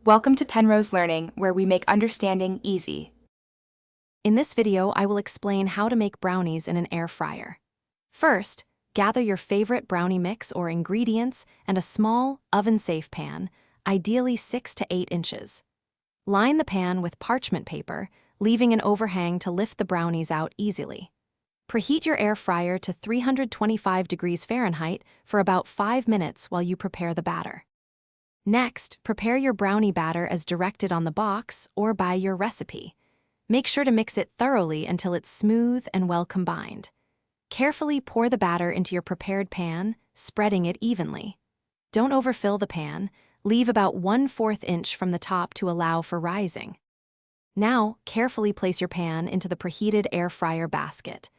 Welcome to Penrose Learning, where we make understanding easy. In this video, I will explain how to make brownies in an air fryer. First, gather your favorite brownie mix or ingredients and a small, oven-safe pan, ideally 6 to 8 inches. Line the pan with parchment paper, leaving an overhang to lift the brownies out easily. Preheat your air fryer to 325 degrees Fahrenheit for about 5 minutes while you prepare the batter. Next, prepare your brownie batter as directed on the box or by your recipe. Make sure to mix it thoroughly until it's smooth and well combined. Carefully pour the batter into your prepared pan, spreading it evenly. Don't overfill the pan. Leave about 1/4 inch from the top to allow for rising. Now, carefully place your pan into the preheated air fryer basket.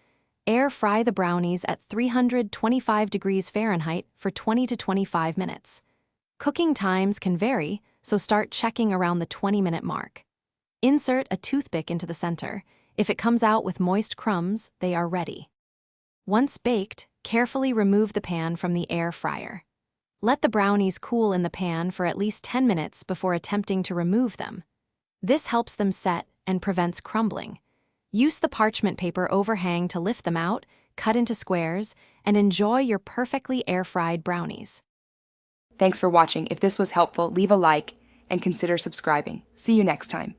Air fry the brownies at 325 degrees Fahrenheit for 20 to 25 minutes. Cooking times can vary, so start checking around the 20-minute mark. Insert a toothpick into the center. If it comes out with moist crumbs, they are ready. Once baked, carefully remove the pan from the air fryer. Let the brownies cool in the pan for at least 10 minutes before attempting to remove them. This helps them set and prevents crumbling. Use the parchment paper overhang to lift them out, cut into squares, and enjoy your perfectly air-fried brownies. Thanks for watching. If this was helpful, leave a like and consider subscribing. See you next time.